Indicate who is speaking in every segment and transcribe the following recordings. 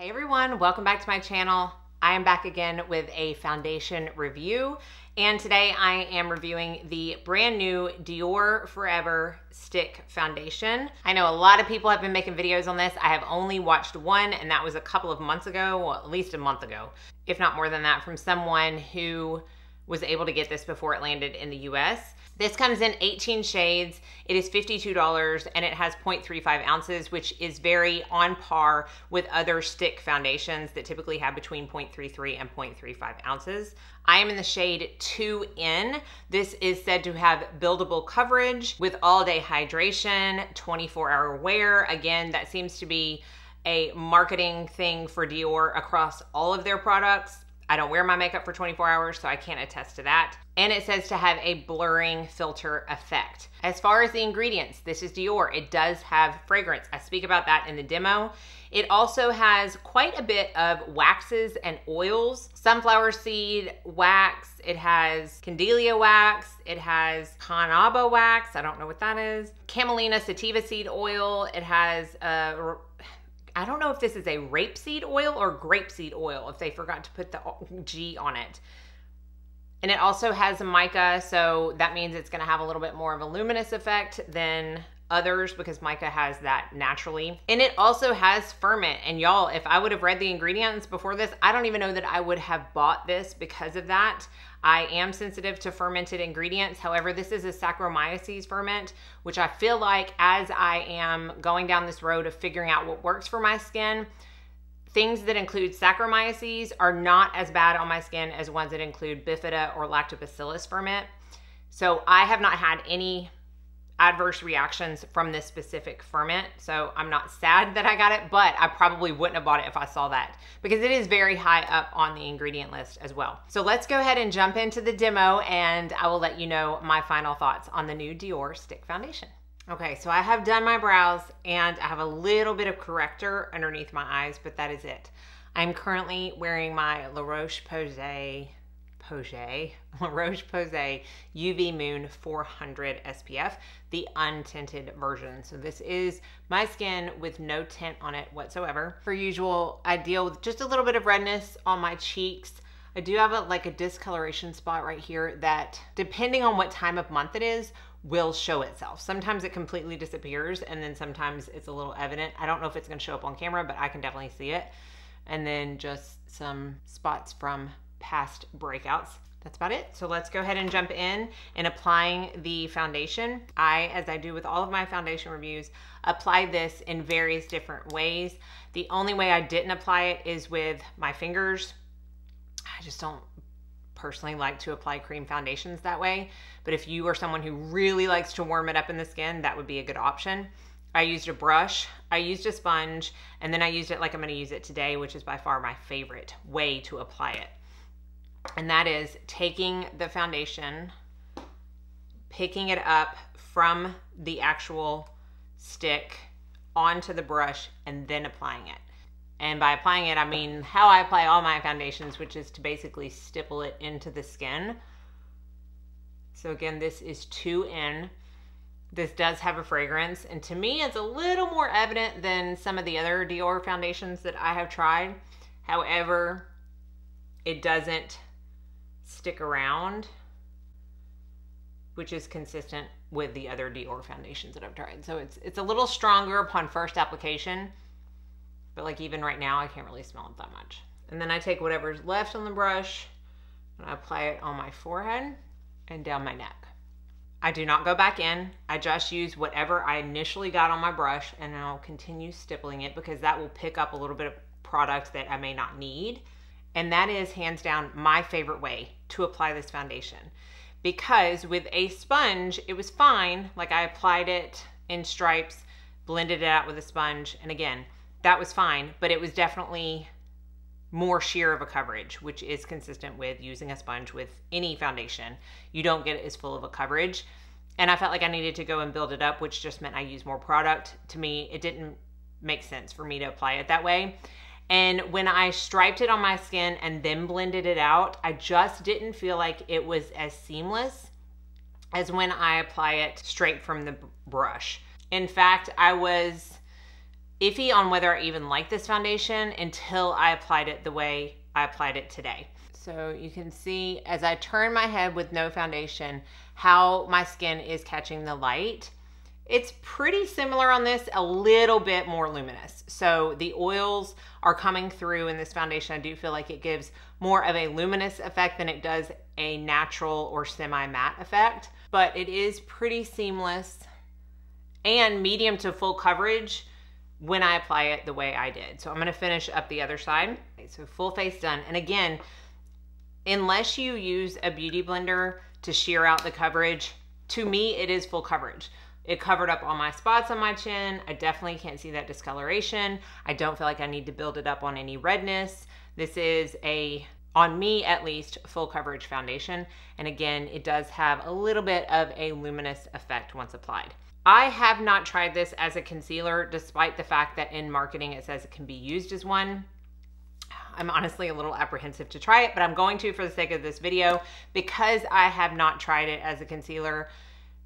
Speaker 1: Hey everyone, welcome back to my channel. I am back again with a foundation review, and today I am reviewing the brand new Dior Forever Stick Foundation. I know a lot of people have been making videos on this. I have only watched one, and that was a couple of months ago, well, at least a month ago, if not more than that, from someone who was able to get this before it landed in the US. This comes in 18 shades. It is $52 and it has 0.35 ounces, which is very on par with other stick foundations that typically have between 0.33 and 0.35 ounces. I am in the shade 2N. This is said to have buildable coverage with all-day hydration, 24-hour wear. Again, that seems to be a marketing thing for Dior across all of their products. I don't wear my makeup for 24 hours, so I can't attest to that. And it says to have a blurring filter effect. As far as the ingredients, this is Dior. It does have fragrance. I speak about that in the demo. It also has quite a bit of waxes and oils. Sunflower seed wax. It has Candelia wax. It has Canaba wax. I don't know what that is. Camelina sativa seed oil. It has I don't know if this is a rapeseed oil or grapeseed oil, if they forgot to put the G on it. And it also has mica, so that means it's gonna have a little bit more of a luminous effect than others because mica has that naturally. And it also has ferment. And y'all, if I would have read the ingredients before this, I don't even know that I would have bought this because of that. I am sensitive to fermented ingredients. However, this is a Saccharomyces ferment, which I feel like as I am going down this road of figuring out what works for my skin, things that include Saccharomyces are not as bad on my skin as ones that include Bifida or Lactobacillus ferment. So I have not had any adverse reactions from this specific ferment. So I'm not sad that I got it, but I probably wouldn't have bought it if I saw that because it is very high up on the ingredient list as well. So let's go ahead and jump into the demo and I will let you know my final thoughts on the new Dior Stick Foundation. Okay, so I have done my brows and I have a little bit of corrector underneath my eyes, but that is it. I'm currently wearing my La Roche-Posay UV Moon 400 SPF, the untinted version. So this is my skin with no tint on it whatsoever. Per usual, I deal with just a little bit of redness on my cheeks. I do have like a discoloration spot right here that, depending on what time of month it is, will show itself. Sometimes it completely disappears and then sometimes it's a little evident. I don't know if it's gonna show up on camera, but I can definitely see it. And then just some spots from past breakouts. That's about it. So let's go ahead and jump in and applying the foundation. As I do with all of my foundation reviews, apply this in various different ways. The only way I didn't apply it is with my fingers. I just don't personally like to apply cream foundations that way. But if you are someone who really likes to warm it up in the skin, that would be a good option. I used a brush, I used a sponge, and then I used it like I'm gonna use it today, which is by far my favorite way to apply it. And that is taking the foundation, picking it up from the actual stick onto the brush and then applying it. And by applying it, I mean how I apply all my foundations, which is to basically stipple it into the skin. So again, this is 2N. This does have a fragrance, and to me, it's a little more evident than some of the other Dior foundations that I have tried. However, it doesn't stick around, which is consistent with the other Dior foundations that I've tried. So it's a little stronger upon first application, but like even right now, I can't really smell it that much. And then I take whatever's left on the brush and I apply it on my forehead and down my neck. I do not go back in. I just use whatever I initially got on my brush and I'll continue stippling it because that will pick up a little bit of product that I may not need. And that is hands down my favorite way to apply this foundation. Because with a sponge, it was fine. Like I applied it in stripes, blended it out with a sponge. And again, that was fine, but it was definitely more sheer of a coverage, which is consistent with using a sponge with any foundation. You don't get it as full of a coverage. And I felt like I needed to go and build it up, which just meant I used more product. To me, it didn't make sense for me to apply it that way. And when I striped it on my skin and then blended it out, I just didn't feel like it was as seamless as when I apply it straight from the brush. In fact, I was iffy on whether I even like this foundation until I applied it the way I applied it today. So you can see as I turn my head with no foundation, how my skin is catching the light. It's pretty similar on this, a little bit more luminous. So the oils are coming through in this foundation. I do feel like it gives more of a luminous effect than it does a natural or semi-matte effect, but it is pretty seamless and medium to full coverage when I apply it the way I did. So I'm gonna finish up the other side. Okay, so full face done. And again, unless you use a beauty blender to shear out the coverage, to me, it is full coverage. It covered up all my spots on my chin. I definitely can't see that discoloration. I don't feel like I need to build it up on any redness. This is a, on me at least, full coverage foundation. And again, it does have a little bit of a luminous effect once applied. I have not tried this as a concealer, despite the fact that in marketing it says it can be used as one. I'm honestly a little apprehensive to try it, but I'm going to for the sake of this video because I have not tried it as a concealer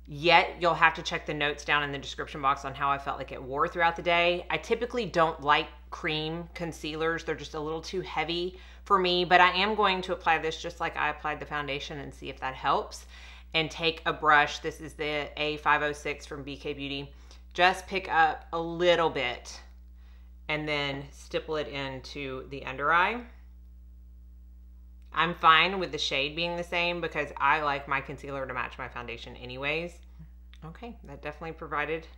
Speaker 1: yet. You'll have to check the notes down in the description box on how I felt like it wore throughout the day. I typically don't like cream concealers. They're just a little too heavy for me, but I am going to apply this just like I applied the foundation and see if that helps. And take a brush, this is the A506 from BK Beauty, just pick up a little bit and then stipple it into the under eye. I'm fine with the shade being the same because I like my concealer to match my foundation anyways. Okay, that definitely provided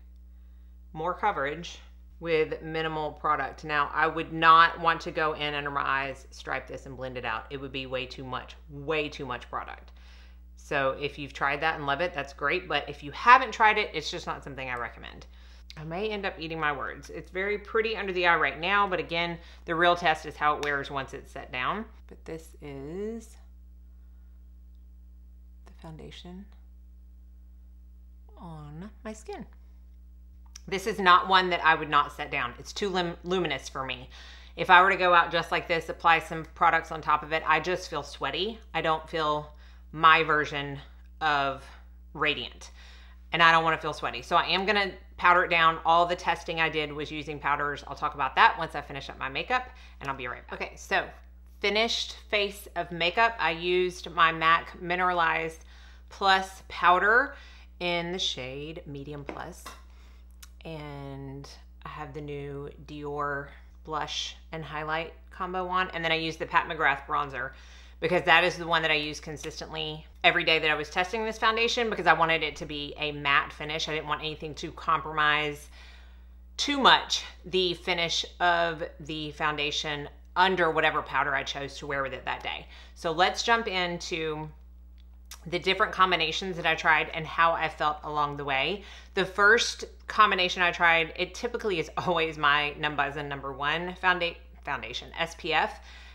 Speaker 1: more coverage with minimal product. Now, I would not want to go in under my eyes, stripe this and blend it out. It would be way too much product. So if you've tried that and love it, that's great. But if you haven't tried it, it's just not something I recommend. I may end up eating my words. It's very pretty under the eye right now, but again, the real test is how it wears once it's set down. But this is the foundation on my skin. This is not one that I would not set down. It's too luminous for me. If I were to go out just like this, apply some products on top of it, I just feel sweaty. I don't feel my version of radiant, and I don't want to feel sweaty. So I am gonna powder it down. All the testing I did was using powders. I'll talk about that once I finish up my makeup, and I'll be right back. Okay, so finished face of makeup. I used my MAC Mineralized Plus powder in the shade Medium Plus, and I have the new Dior blush and highlight combo on, and then I used the Pat McGrath bronzer because that is the one that I use consistently every day that I was testing this foundation, because I wanted it to be a matte finish. I didn't want anything to compromise too much the finish of the foundation under whatever powder I chose to wear with it that day. So let's jump into the different combinations that I tried and how I felt along the way. The first combination I tried, it typically is always my Numbuzzin #1 foundation, SPF,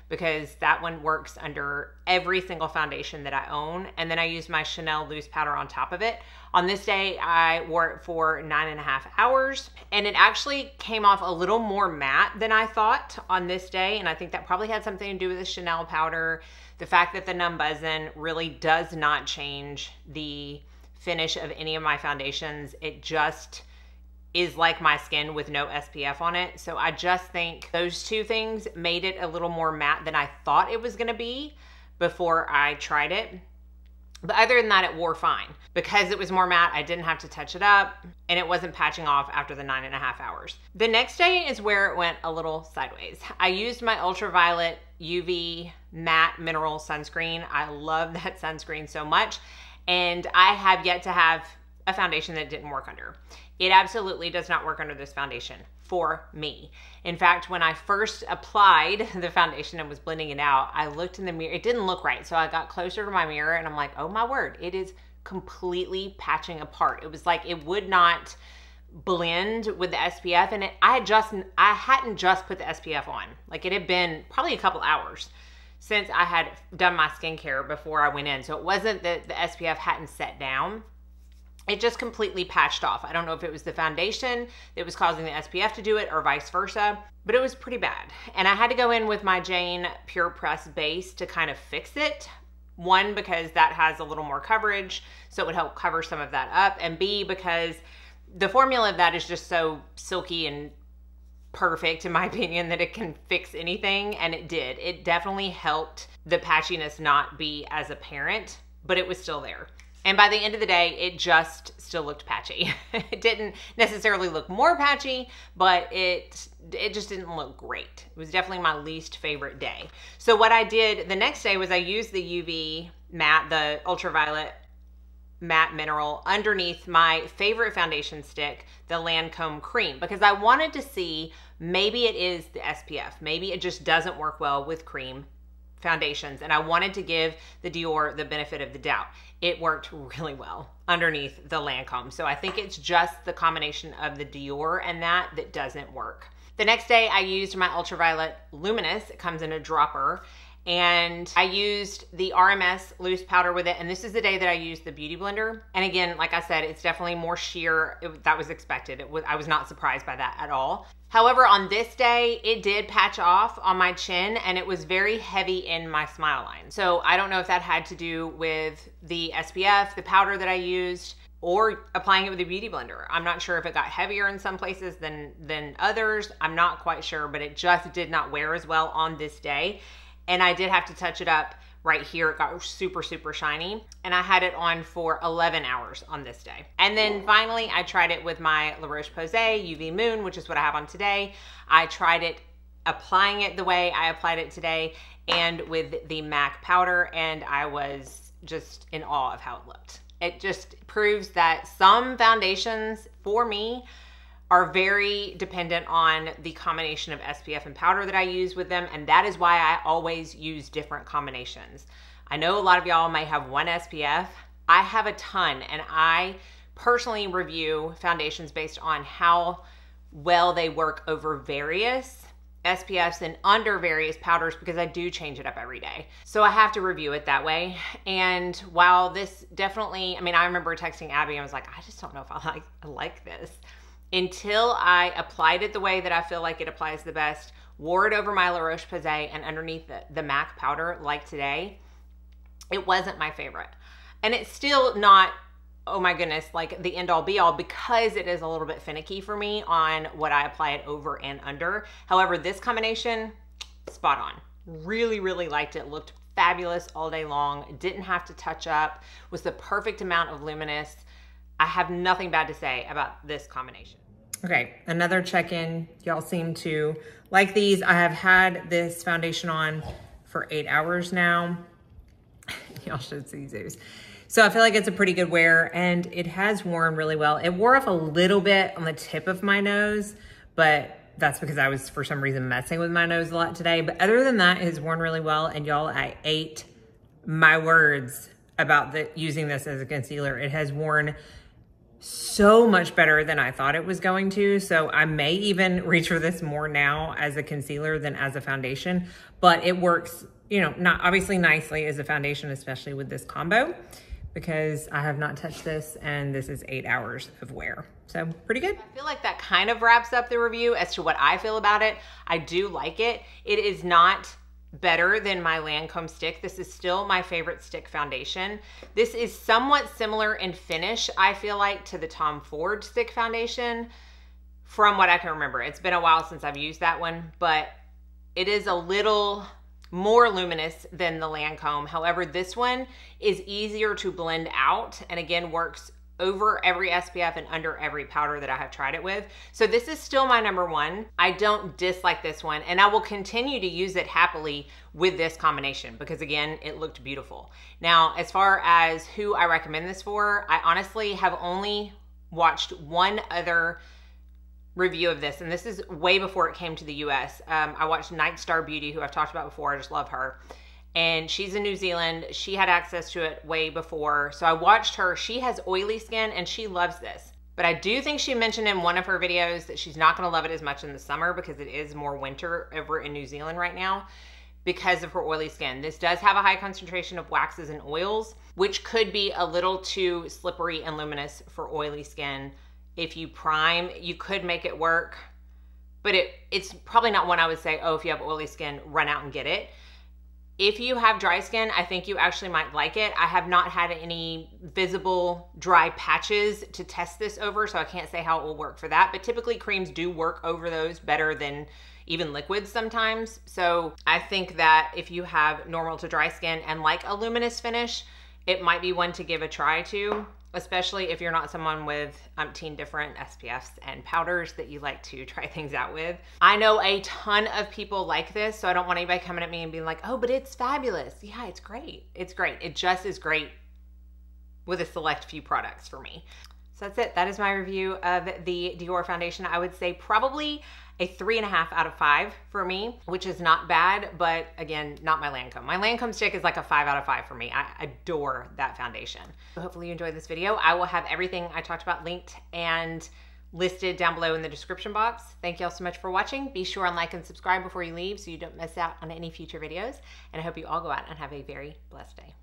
Speaker 1: because that one works under every single foundation that I own. And then I used my Chanel loose powder on top of it. On this day, I wore it for 9.5 hours, and it actually came off a little more matte than I thought on this day. And I think that probably had something to do with the Chanel powder. The fact that the Numbuzzin really does not change the finish of any of my foundations. It just is like my skin with no SPF on it. So I just think those two things made it a little more matte than I thought it was gonna be before I tried it. But other than that, it wore fine. Because it was more matte, I didn't have to touch it up, and it wasn't patching off after the 9.5 hours. The next day is where it went a little sideways. I used my ultraviolet UV matte mineral sunscreen. I love that sunscreen so much, and I have yet to have a foundation that didn't work under. It absolutely does not work under this foundation for me. In fact, when I first applied the foundation and was blending it out, I looked in the mirror. It didn't look right. So I got closer to my mirror and I'm like, oh my word, it is completely patching apart. It was like it would not blend with the SPF, and I hadn't just put the SPF on. Like, it had been probably a couple hours since I had done my skincare before I went in. So it wasn't that the SPF hadn't set down. It just completely patched off. I don't know if it was the foundation that was causing the SPF to do it or vice versa, but it was pretty bad. And I had to go in with my Jane Pure Press base to kind of fix it. One, because that has a little more coverage, so it would help cover some of that up. And B, because the formula of that is just so silky and perfect in my opinion, that it can fix anything, and it did. It definitely helped the patchiness not be as apparent, but it was still there. And by the end of the day, it just still looked patchy. It didn't necessarily look more patchy, but it just didn't look great. It was definitely my least favorite day. So what I did the next day was I used the UV matte, the ultraviolet matte mineral, underneath my favorite foundation stick, the Lancome cream, because I wanted to see, maybe it is the SPF. Maybe it just doesn't work well with cream foundations, and I wanted to give the Dior the benefit of the doubt. It worked really well underneath the Lancome. So I think it's just the combination of the Dior and that doesn't work. The next day I used my Ultraviolet Luminous. It comes in a dropper, and I used the RMS loose powder with it. And this is the day that I used the Beauty Blender. And again, like I said, it's definitely more sheer. That was expected. I was not surprised by that at all. However, on this day, it did patch off on my chin, and it was very heavy in my smile line. So I don't know if that had to do with the SPF, the powder that I used, or applying it with a Beauty Blender. I'm not sure if it got heavier in some places than others. I'm not quite sure, but it just did not wear as well on this day. And I did have to touch it up right here. It got super, super shiny, and I had it on for 11 hours on this day. And then finally, I tried it with my La Roche-Posay UV Moon, which is what I have on today. I tried it applying it the way I applied it today, and with the MAC powder, and I was just in awe of how it looked. It just proves that some foundations, for me, are very dependent on the combination of SPF and powder that I use with them, and that is why I always use different combinations. I know a lot of y'all may have one SPF. I have a ton, and I personally review foundations based on how well they work over various SPFs and under various powders, because I do change it up every day. So I have to review it that way. And while this definitely, I mean, I remember texting Abby, I was like, I just don't know if I like this. Until I applied it the way that I feel like it applies the best, wore it over my La Roche-Posay and underneath the MAC powder like today, it wasn't my favorite. And it's still not, oh my goodness, like the end all be all, because it is a little bit finicky for me on what I apply it over and under. However, this combination, spot on. Really, really liked it. Looked fabulous all day long. Didn't have to touch up. Was the perfect amount of luminous. I have nothing bad to say about this combination. Okay, another check-in. Y'all seem to like these. I have had this foundation on for 8 hours now. Y'all should see these. So I feel like it's a pretty good wear, and it has worn really well. It wore off a little bit on the tip of my nose, but that's because I was, for some reason, messing with my nose a lot today. But other than that, it has worn really well. And y'all, I ate my words about using this as a concealer. It has worn so much better than I thought it was going to. So I may even reach for this more now as a concealer than as a foundation, but it works, you know, not obviously nicely as a foundation, especially with this combo, because I have not touched this, and this is 8 hours of wear. So pretty good. I feel like that kind of wraps up the review as to what I feel about it. I do like it. It is not better than my Lancome stick. This is still my favorite stick foundation. This is somewhat similar in finish, I feel like, to the Tom Ford stick foundation from what I can remember. It's been a while since I've used that one, but it is a little more luminous than the Lancome. However, this one is easier to blend out, and again, works over every SPF and under every powder that I have tried it with. So this is still my number one. I don't dislike this one, and I will continue to use it happily with this combination because, again, it looked beautiful. Now, as far as who I recommend this for, I honestly have only watched one other review of this, and this is way before it came to the US. I watched Night Star Beauty, who I've talked about before. I just love her. And she's in New Zealand. She had access to it way before. So I watched her. She has oily skin and she loves this. But I do think she mentioned in one of her videos that she's not going to love it as much in the summer because it is more winter over in New Zealand right now because of her oily skin. This does have a high concentration of waxes and oils, which could be a little too slippery and luminous for oily skin. If you prime, you could make it work, but it's probably not one I would say, oh, if you have oily skin, run out and get it. If you have dry skin, I think you actually might like it. I have not had any visible dry patches to test this over, so I can't say how it will work for that. But typically creams do work over those better than even liquids sometimes. So I think that if you have normal to dry skin and like a luminous finish, it might be one to give a try to, especially if you're not someone with umpteen different SPFs and powders that you like to try things out with. I know a ton of people like this, so I don't want anybody coming at me and being like, oh, but it's fabulous. Yeah, it's great. It's great. It just is great with a select few products for me. So that's it. That is my review of the Dior foundation. I would say probably a 3.5 out of 5 for me, which is not bad, but again, not my Lancome. My Lancome stick is like a 5 out of 5 for me. I adore that foundation. So hopefully you enjoyed this video. I will have everything I talked about linked and listed down below in the description box. Thank you all so much for watching. Be sure and like and subscribe before you leave so you don't miss out on any future videos. And I hope you all go out and have a very blessed day.